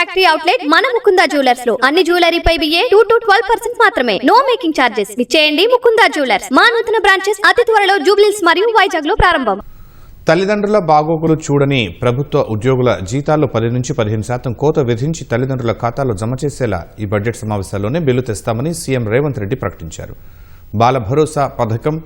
Factory outlet మన Mukunda jewellers లో అన్ని జ్యువెలరీపై 2 to 12% మాత్రమే. No making charges. విచ్చేయండి ముకుందా జ్యువెలర్స్. మా నూతన బ్రాంచెస్ అతి త్వరలో జూబ్లీహిల్స్ మరియు వైజాగ్ లో ప్రారంభం. తల్లిదండ్రుల బాగోగులు చూడని ప్రభుత్వ ఉద్యోగుల జీతాల్లో 10 నుంచి 15% కోత విధించి తల్లిదండ్రుల ఖాతాలో జమ చేసేలా ఈ బడ్జెట్ సమావేశాల్లోనే బిల్లు తెస్తామని సీఎం రేవంత్ రెడ్డి ప్రకటించారు. బాల భరోసా పథకం,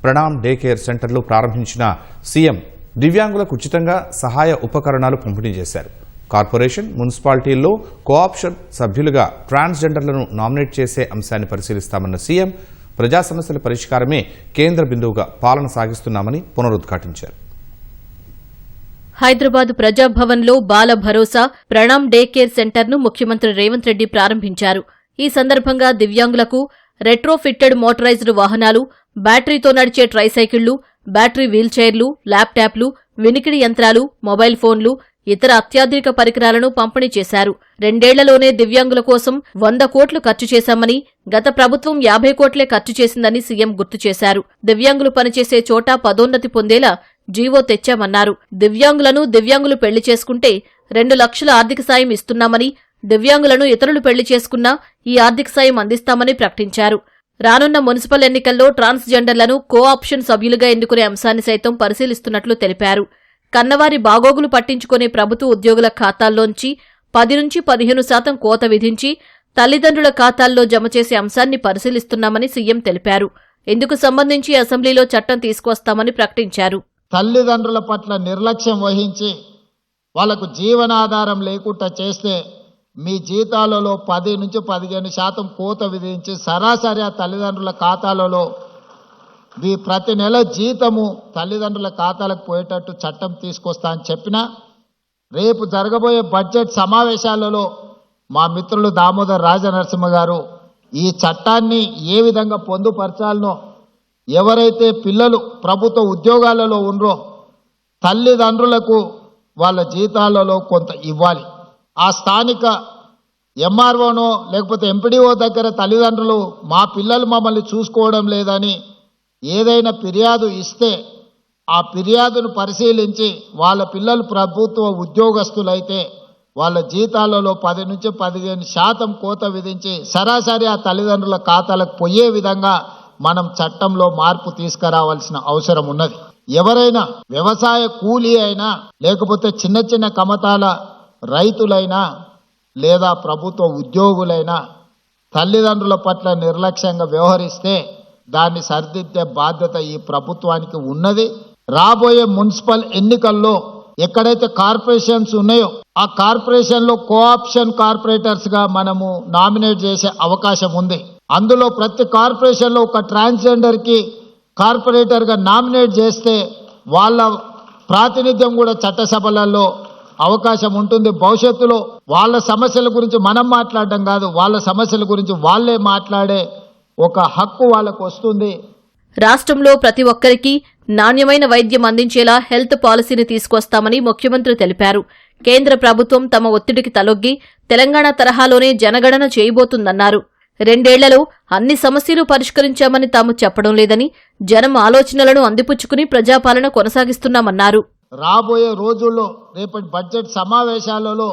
ప్రణామ్ డే కేర్ సెంటర్లు ప్రారంభించిన సీఎం దివ్యాంగులకు ఉచితంగా సహాయ ఉపకరణాలు పంపిణీ చేశారు. కార్పొరేషన్, మున్సిపాలిటీల్లో కోఆప్షన్ సభ్యులుగా ట్రాన్స్జెండర్లను నామినేట్ చేసే అంశాన్ని పరిశీలిస్తామన్న సీఎం ప్రజా సమస్యల పరిష్కారమే కేంద్ర బిందువుగా పాలన సాగిస్తున్నామని పునరుద్ఘాటించారు. హైదరాబాద్ ప్రజాభవన్లో బాల భరోసా, ప్రణామ్ డే కేర్ సెంటర్ను ముఖ్యమంత్రి రేవంత్ రెడ్డి ప్రారంభించారు. ఈ సందర్భంగా దివ్యాంగులకు రెట్రోఫిట్టెడ్ మోటరైజ్డ్ వాహనాలు, బ్యాటరీతో నడిచే ట్రైసైకిళ్లు, బ్యాటరీ వీల్చైర్లు, ల్యాప్టాప్లు, వినికిడి యంత్రాలు, మొబైల్ ఫోన్లు, ఇతర అత్యాధునిక పరికరాలను పంపిణీ చేశారు. 2 ఏళ్లలోనే దివ్యాంగుల కోసం 100 కోట్లు ఖర్చు చేశామని, గత ప్రభుత్వం 50 కోట్లే ఖర్చు చేసిందని సీఎం గుర్తు చేశారు. దివ్యాంగులు పనిచేసే చోట పదోన్నతి పొందేలా జీవో తెచ్చామన్నారు. దివ్యాంగులు పెళ్లి చేసుకుంటే 2 లక్షల ఆర్థిక సాయం ఇస్తున్నామని, దివ్యాంగులను ఇతరులు పెళ్లి చేసుకున్నా ఈ ఆర్థిక సాయం అందిస్తామని ప్రకటించారు. రానున్న మున్సిపల్ ఎన్నికల్లో ట్రాన్స్జెండర్లను కోఆప్షన్ సభ్యులుగా ఎన్నుకునే అంశాన్ని సైతం పరిశీలిస్తున్నట్లు తెలిపారు. కన్నవారి బాగోగులు పట్టించుకునే ప్రభుత్వ ఉద్యోగుల ఖాతాల్లోంచి 10 నుంచి 15% కోత విధించి తల్లిదండ్రుల ఖాతాల్లో జమ చేసే అంశాన్ని పరిశీలిస్తున్నామని సీఎం తెలిపారు. ఇందుకు సంబంధించి అసెంబ్లీలో చట్టం తీసుకువస్తామని ప్రకటించారు. తల్లిదండ్రుల పట్ల నిర్లక్ష్యం వహించి వాళ్లకు జీవనాధారం లేకుండా చేస్తే మీ జీతాలలో 10 నుంచి 15% కోత విధించి సరాసరి ఆ తల్లిదండ్రుల ఖాతాలలో మీ ప్రతి నెల జీతము తల్లిదండ్రుల ఖాతాలకు పోయేటట్టు చట్టం తీసుకొస్తా అని చెప్పినా, రేపు జరగబోయే బడ్జెట్ సమావేశాలలో మా మిత్రులు దామోదర్ రాజనరసింహ గారు ఈ చట్టాన్ని ఏ విధంగా పొందుపరచాలనో, ఎవరైతే పిల్లలు ప్రభుత్వ ఉద్యోగాలలో ఉన్నారో తల్లిదండ్రులకు వాళ్ళ జీతాలలో కొంత ఇవ్వాలి. ఆ స్థానిక ఎంఆర్ఓనో లేకపోతే ఎంపీడీఓ దగ్గర తల్లిదండ్రులు మా పిల్లలు మమ్మల్ని చూసుకోవడం లేదని ఏదైనా ఫిర్యాదు ఇస్తే ఆ ఫిర్యాదును పరిశీలించి వాళ్ళ పిల్లలు ప్రభుత్వ ఉద్యోగస్తులైతే వాళ్ళ జీతాలలో 10 నుంచి 15% కోత విధించి సరాసరి ఆ తల్లిదండ్రుల ఖాతాలకు పోయే విధంగా మనం చట్టంలో మార్పు తీసుకురావాల్సిన అవసరం ఉన్నది. ఎవరైనా వ్యవసాయ కూలీ అయినా లేకపోతే చిన్న చిన్న కమతాల రైతులైనా లేదా ప్రభుత్వ ఉద్యోగులైనా తల్లిదండ్రుల పట్ల నిర్లక్ష్యంగా వ్యవహరిస్తే దాన్ని సరిదిద్దే బాధ్యత ఈ ప్రభుత్వానికి ఉన్నది. రాబోయే మున్సిపల్ ఎన్నికల్లో ఎక్కడైతే కార్పొరేషన్స్ ఉన్నాయో ఆ కార్పొరేషన్లో కోఆప్షన్ కార్పొరేటర్స్ గా మనము నామినేట్ చేసే అవకాశం ఉంది. అందులో ప్రతి కార్పొరేషన్లో ఒక ట్రాన్స్జెండర్ కి కార్పొరేటర్ గా నామినేట్ చేస్తే వాళ్ళ ప్రాతినిధ్యం కూడా చట్టసభలలో అవకాశం ఉంటుంది. భవిష్యత్తులో వాళ్ళ సమస్యల గురించి మనం మాట్లాడడం కాదు, వాళ్ళ సమస్యల గురించి వాళ్లే మాట్లాడే ఒక హక్కు వాళ్ళకు వస్తుంది. రాష్ట్రంలో ప్రతి ఒక్కరికి నాణ్యమైన వైద్యం అందించేలా హెల్త్ పాలసీని తీసుకొస్తామని ముఖ్యమంత్రి తెలిపారు. కేంద్ర ప్రభుత్వం తమ ఒత్తిడికి తలొగ్గి తెలంగాణ తరహాలోనే జనగణన చేయబోతుందన్నారు. 2 ఏళ్లలో అన్ని సమస్యలు పరిష్కరించామని తాము చెప్పడం లేదని, జనం ఆలోచనలను అందిపుచ్చుకుని ప్రజాపాలన కొనసాగిస్తున్నామన్నారు. రాబోయే రోజుల్లో రేపటి బడ్జెట్ సమావేశాలలో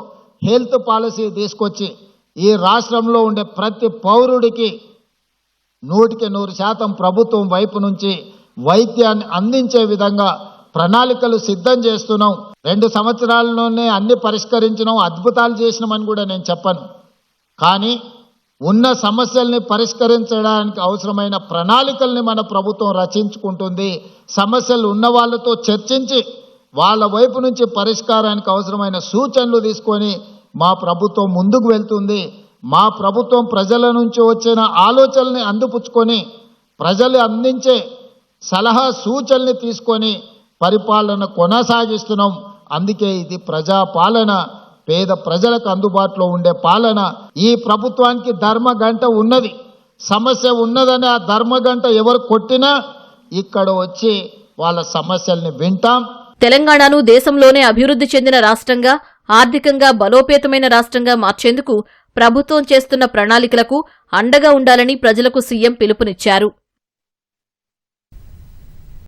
హెల్త్ పాలసీ తీసుకొచ్చి ఈ రాష్ట్రంలో ఉండే ప్రతి పౌరుడికి 100% ప్రభుత్వం వైపు నుంచి వైద్యాన్ని అందించే విధంగా ప్రణాళికలు సిద్ధం చేస్తున్నాం. 2 సంవత్సరాల్లోనే అన్ని పరిష్కరించినాం, అద్భుతాలు చేసినామని కూడా నేను చెప్పను. కానీ ఉన్న సమస్యల్ని పరిష్కరించడానికి అవసరమైన ప్రణాళికల్ని మన ప్రభుత్వం రచించుకుంటుంది. సమస్యలు ఉన్న వాళ్ళతో చర్చించి వాళ్ళ వైపు నుంచి పరిష్కారానికి అవసరమైన సూచనలు తీసుకొని మా ప్రభుత్వం ముందుకు వెళ్తుంది. మా ప్రభుత్వం ప్రజల నుంచి వచ్చిన ఆలోచనల్ని అందిపుచ్చుకొని ప్రజలు అందించే సలహా సూచనల్ని తీసుకొని పరిపాలన కొనసాగిస్తున్నాం. అందుకే ఇది ప్రజాపాలన, పేద ప్రజలకు అందుబాటులో ఉండే పాలన. ఈ ప్రభుత్వానికి ధర్మగంట ఉన్నది. సమస్య ఉన్నదని ఆ ధర్మగంట ఎవరు కొట్టినా ఇక్కడ వచ్చి వాళ్ళ సమస్యల్ని వింటాం. తెలంగాణను దేశంలోనే అభివృద్ధి చెందిన రాష్ట్రంగా, ఆర్థికంగా బలోపేతమైన రాష్ట్రంగా మార్చేందుకు ప్రభుత్వం చేస్తున్న ప్రణాళికలకు అండగా ఉండాలని ప్రజలకు సీఎం పిలుపునిచ్చారు.